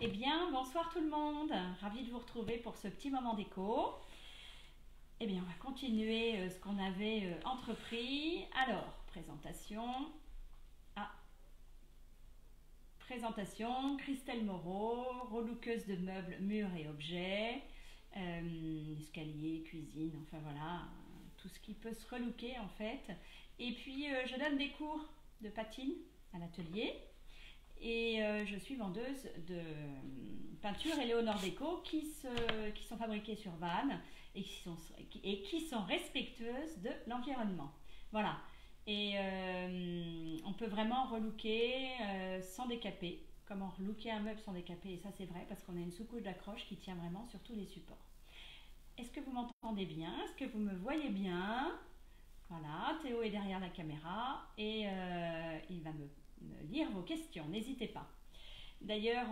Eh bien, bonsoir tout le monde, ravie de vous retrouver pour ce petit moment déco. Eh bien, on va continuer ce qu'on avait entrepris. Alors, présentation, Christelle Moreau, relookeuse de meubles, murs et objets, escalier, cuisine, enfin voilà, tout ce qui peut se relooker en fait. Et puis, je donne des cours de patine à l'atelier. Et je suis vendeuse de peinture Éléonore Déco qui sont fabriquées sur vanne et qui sont respectueuses de l'environnement. Voilà. Et on peut vraiment relooker sans décaper. Comment relooker un meuble sans décaper? Et ça c'est vrai parce qu'on a une sous-couche d'accroche qui tient vraiment sur tous les supports. Est-ce que vous m'entendez bien? Est-ce que vous me voyez bien? Voilà, Théo est derrière la caméra et il va me lire vos questions, n'hésitez pas. D'ailleurs,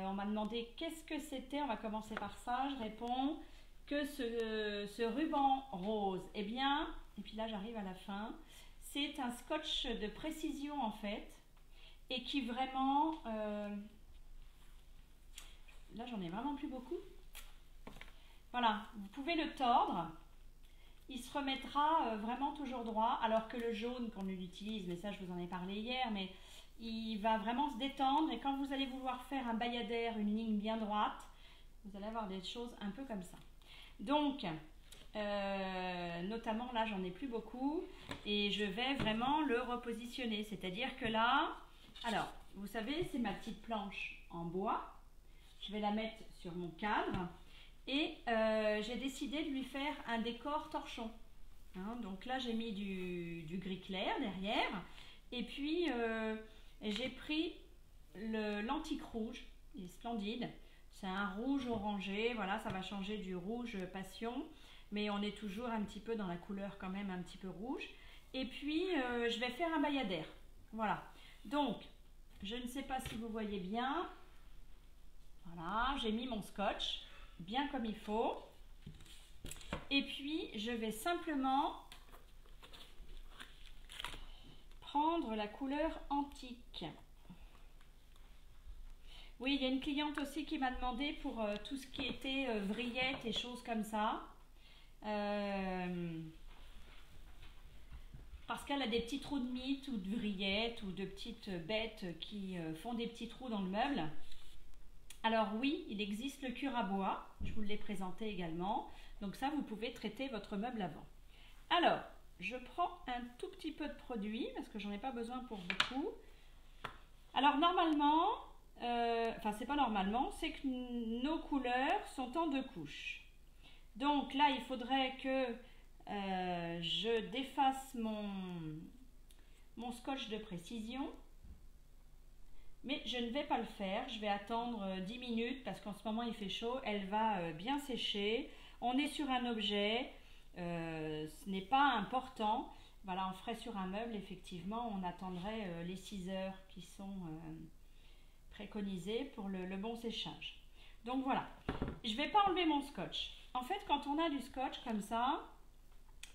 on m'a demandé qu'est-ce que c'était, on va commencer par ça, je réponds que ce ruban rose, eh bien, et puis là j'arrive à la fin, c'est un scotch de précision en fait, et qui vraiment, là j'en ai vraiment plus beaucoup, voilà, vous pouvez le tordre, il se remettra vraiment toujours droit, alors que le jaune qu'on utilise, mais ça je vous en ai parlé hier, mais il va vraiment se détendre et quand vous allez vouloir faire un bayadère, une ligne bien droite, vous allez avoir des choses un peu comme ça. Donc, notamment là j'en ai plus beaucoup et je vais vraiment le repositionner, c'est-à-dire que là, alors vous savez c'est ma petite planche en bois, je vais la mettre sur mon cadre et j'ai décidé de lui faire un décor torchon. Hein, donc là j'ai mis du gris clair derrière et puis j'ai pris l'antique rouge, il est splendide, c'est un rouge orangé, voilà, ça va changer du rouge passion, mais on est toujours un petit peu dans la couleur quand même un petit peu rouge. Et puis je vais faire un bayadère, voilà. Donc, je ne sais pas si vous voyez bien, voilà, j'ai mis mon scotch, bien comme il faut. Et puis, je vais simplement prendre la couleur antique. Oui, il y a une cliente aussi qui m'a demandé pour tout ce qui était vrillettes et choses comme ça. Parce qu'elle a des petits trous de mythes ou de vrillettes ou de petites bêtes qui font des petits trous dans le meuble. Alors oui, il existe le cure à bois, je vous l'ai présenté également. Donc ça, vous pouvez traiter votre meuble avant. Alors, je prends un tout petit peu de produit parce que j'en ai pas besoin pour beaucoup. Alors normalement, c'est pas normalement, c'est que nos couleurs sont en 2 couches. Donc là, il faudrait que je défasse mon scotch de précision. Mais je ne vais pas le faire, je vais attendre 10 minutes parce qu'en ce moment il fait chaud, elle va bien sécher. On est sur un objet, ce n'est pas important. Voilà, on ferait sur un meuble, effectivement, on attendrait les 6 heures qui sont préconisées pour le bon séchage. Donc voilà, je ne vais pas enlever mon scotch. En fait, quand on a du scotch comme ça,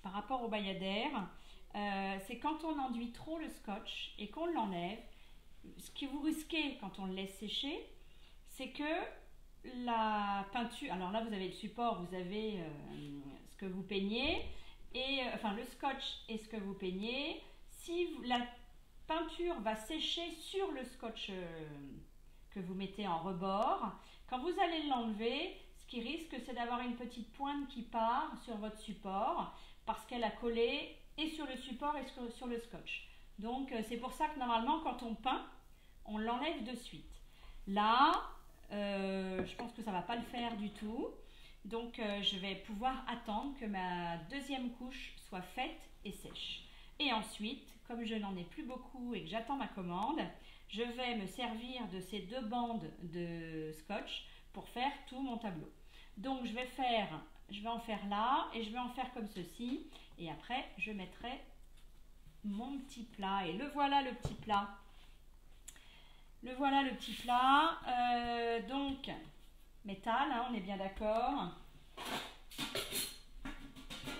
par rapport au bayadère, c'est quand on enduit trop le scotch et qu'on l'enlève. Ce que vous risquez quand on le laisse sécher, c'est que la peinture, alors là vous avez le support, vous avez ce que vous peignez, et enfin le scotch et ce que vous peignez. Si la peinture va sécher sur le scotch que vous mettez en rebord, quand vous allez l'enlever, ce qui risque c'est d'avoir une petite pointe qui part sur votre support parce qu'elle a collé et sur le support et sur le scotch. Donc c'est pour ça que normalement quand on peint, on l'enlève de suite. Là, je pense que ça ne va pas le faire du tout. Donc je vais pouvoir attendre que ma deuxième couche soit faite et sèche. Et ensuite, comme je n'en ai plus beaucoup et que j'attends ma commande, je vais me servir de ces 2 bandes de scotch pour faire tout mon tableau. Donc je vais en faire là et je vais en faire comme ceci. Et après, je mettrai mon petit plat et le voilà le petit plat. Le voilà le petit plat. Donc métal, hein, on est bien d'accord.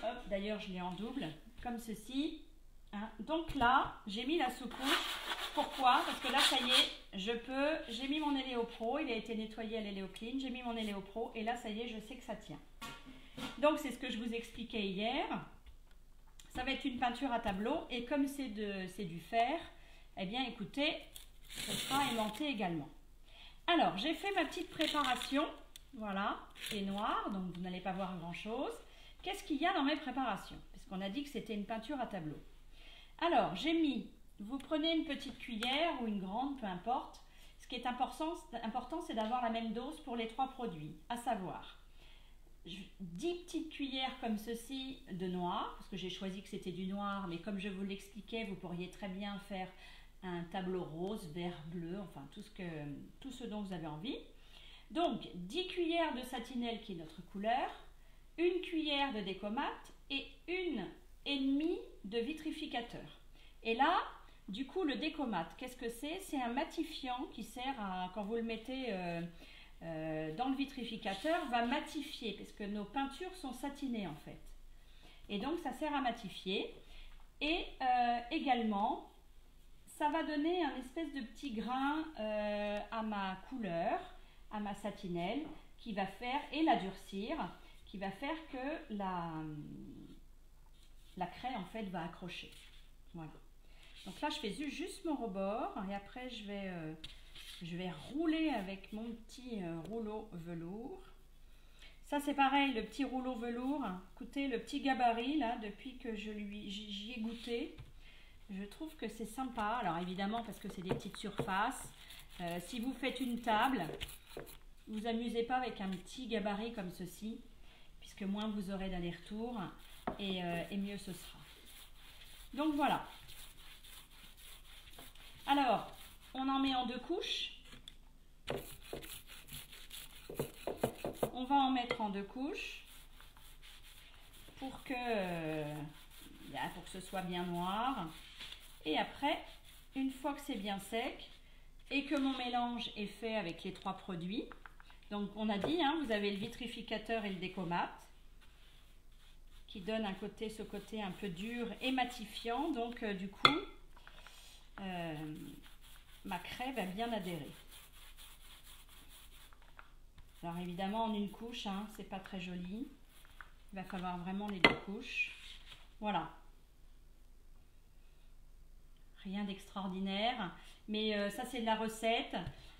Hop, d'ailleurs je l'ai en double comme ceci. Hein. Donc là j'ai mis la sous-couche Pourquoi? Parce que là, ça y est, j'ai mis mon Eléo-Pro, il a été nettoyé à l'Eléo-Clean, j'ai mis mon Eléo-Pro et là, ça y est, je sais que ça tient. Donc, c'est ce que je vous expliquais hier. Ça va être une peinture à tableau et comme c'est du fer, eh bien, écoutez, ce sera aimanté également. Alors, j'ai fait ma petite préparation, voilà, qui est noire, donc vous n'allez pas voir grand-chose. Qu'est-ce qu'il y a dans mes préparations? Puisqu'on a dit que c'était une peinture à tableau. Alors, j'ai mis, vous prenez une petite cuillère ou une grande, peu importe. Ce qui est important, c'est d'avoir la même dose pour les 3 produits, à savoir 10 petites cuillères comme ceci de noir, parce que j'ai choisi que c'était du noir, mais comme je vous l'expliquais, vous pourriez très bien faire un tableau rose, vert, bleu, enfin tout ce dont vous avez envie. Donc 10 cuillères de satinelle qui est notre couleur, une cuillère de décomate et 1,5 de vitrificateur. Et là, du coup, le décomate, qu'est-ce que c'est? C'est un matifiant qui sert à, quand vous le mettez dans le vitrificateur, va matifier, parce que nos peintures sont satinées en fait. Et donc, ça sert à matifier. Et également, ça va donner un espèce de petit grain à ma couleur, à ma satinelle, qui va faire, et la durcir, qui va faire que la craie en fait va accrocher. Voilà. Donc là, je fais juste mon rebord et après je vais rouler avec mon petit rouleau velours. Ça c'est pareil, le petit rouleau velours. Écoutez, le petit gabarit là, depuis que j'y ai goûté, je trouve que c'est sympa. Alors évidemment parce que c'est des petites surfaces. Si vous faites une table, vous amusez pas avec un petit gabarit comme ceci, puisque moins vous aurez d'aller-retour et mieux ce sera. Donc voilà. Alors, on en met en 2 couches. On va en mettre en 2 couches pour que ce soit bien noir. Et après, une fois que c'est bien sec et que mon mélange est fait avec les 3 produits, donc on a dit, hein, vous avez le vitrificateur et le décomate qui donne ce côté un peu dur et matifiant. Donc du coup, ma craie va bien adhérer. Alors évidemment en une couche, hein, c'est pas très joli. Il va falloir vraiment les 2 couches. Voilà. Rien d'extraordinaire, mais ça c'est de la recette.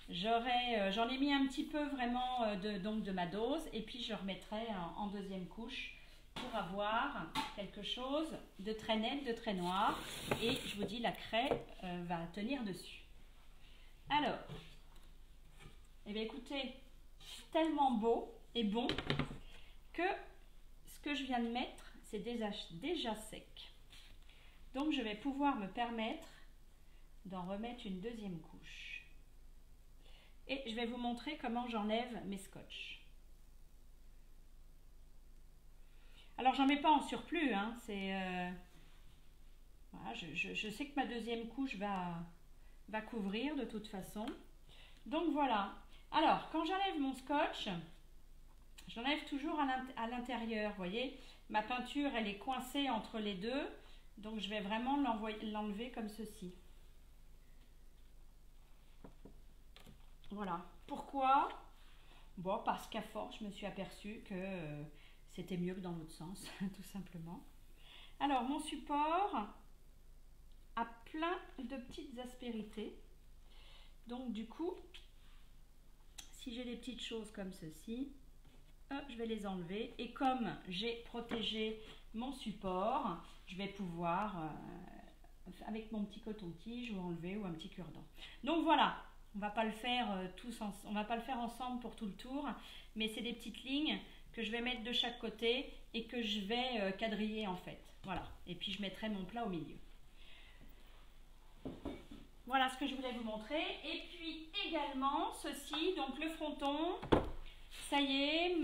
J'en ai mis un petit peu vraiment de ma dose et puis je remettrai en 2e couche pour avoir quelque chose de très net, de très noir. Et je vous dis, la craie va tenir dessus. Alors, eh bien écoutez, c'est tellement beau et bon que ce que je viens de mettre, c'est déjà sec. Donc je vais pouvoir me permettre d'en remettre une 2e couche. Et je vais vous montrer comment j'enlève mes scotch. Alors j'en mets pas en surplus, hein, voilà, je sais que ma 2e couche va couvrir de toute façon. Donc voilà. Alors quand j'enlève mon scotch, j'enlève toujours à l'intérieur. Vous voyez, ma peinture elle est coincée entre les deux, donc je vais vraiment l'enlever comme ceci. Voilà. Pourquoi? Bon, parce qu'à force je me suis aperçue que c'était mieux que dans l'autre sens, tout simplement. Alors, mon support a plein de petites aspérités. Donc, du coup, si j'ai des petites choses comme ceci, je vais les enlever. Et comme j'ai protégé mon support, je vais pouvoir, avec mon petit coton-tige, ou enlever, ou un petit cure-dent. Donc, voilà. On va pas le faire on va pas le faire ensemble pour tout le tour, mais c'est des petites lignes que je vais mettre de chaque côté et que je vais quadriller en fait. Voilà. Et puis je mettrai mon plat au milieu. Voilà ce que je voulais vous montrer. Et puis également ceci, donc le fronton. Ça y est,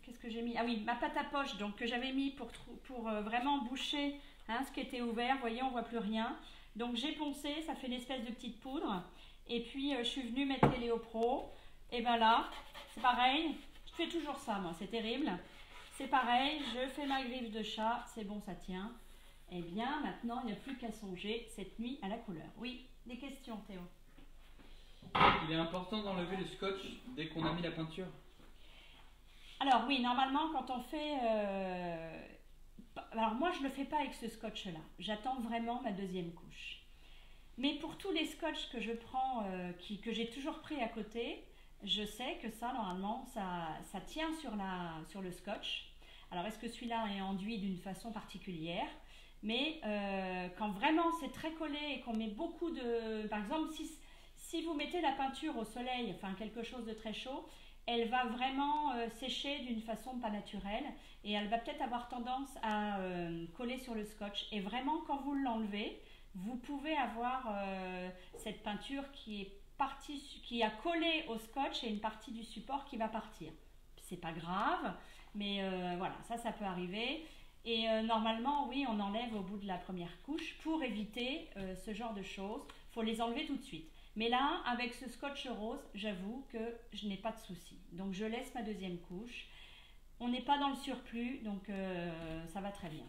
qu'est-ce que j'ai mis? Ah oui, ma pâte à poche, donc que j'avais mis pour vraiment boucher ce qui était ouvert. Vous voyez, on voit plus rien. Donc j'ai poncé, ça fait une espèce de petite poudre. Et puis je suis venue mettre les Eléo-Pro. Et ben là, c'est pareil. Je fais toujours ça, moi, c'est terrible. C'est pareil, je fais ma griffe de chat, c'est bon, ça tient. eh bien maintenant il n'y a plus qu'à songer cette nuit à la couleur. Oui, des questions Théo? Il est important d'enlever le scotch dès qu'on a mis la peinture? Alors oui, normalement quand on fait... Alors moi je ne le fais pas avec ce scotch là, j'attends vraiment ma deuxième couche. Mais pour tous les scotch que je prends, que j'ai toujours pris à côté, je sais que ça normalement ça tient sur le scotch. Alors est-ce que celui-là est enduit d'une façon particulière? Mais quand vraiment c'est très collé et qu'on met beaucoup de... Par exemple, si vous mettez la peinture au soleil, enfin quelque chose de très chaud, elle va vraiment sécher d'une façon pas naturelle et elle va peut-être avoir tendance à coller sur le scotch. Et vraiment, quand vous l'enlevez, vous pouvez avoir cette peinture qui a collé au scotch et une partie du support qui va partir. C'est pas grave, mais voilà, ça peut arriver. Et normalement, oui, on enlève au bout de la première couche pour éviter ce genre de choses. Il faut les enlever tout de suite. Mais là, avec ce scotch rose, j'avoue que je n'ai pas de souci. Donc je laisse ma deuxième couche. On n'est pas dans le surplus, donc ça va très bien.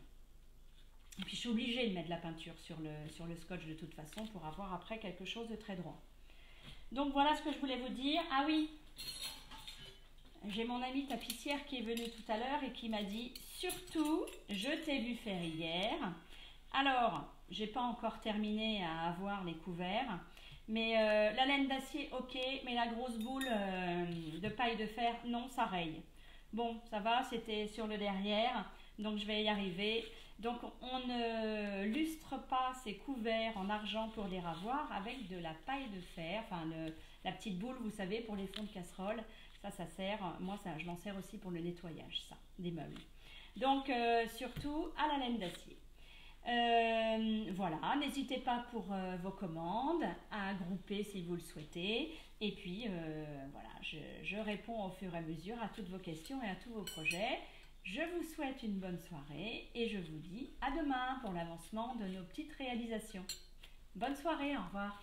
Et puis je suis obligée de mettre de la peinture sur le scotch de toute façon pour avoir après quelque chose de très droit. Donc voilà ce que je voulais vous dire. Ah oui, j'ai mon amie tapissière qui est venue tout à l'heure et qui m'a dit « Surtout, je t'ai vu faire hier. » Alors, j'ai pas encore terminé à avoir les couverts, mais la laine d'acier, ok, mais la grosse boule de paille de fer, non, ça raye. Bon, ça va, c'était sur le derrière, donc je vais y arriver. Donc, on ne lustre pas ces couverts en argent pour les ravoir avec de la paille de fer, enfin la petite boule, vous savez, pour les fonds de casserole. Ça sert, moi je m'en sers aussi pour le nettoyage, ça, des meubles. Donc, surtout à la laine d'acier. Voilà, n'hésitez pas pour vos commandes à grouper si vous le souhaitez. Et puis, voilà, je réponds au fur et à mesure à toutes vos questions et à tous vos projets. Je vous souhaite une bonne soirée et je vous dis à demain pour l'avancement de nos petites réalisations. Bonne soirée, au revoir.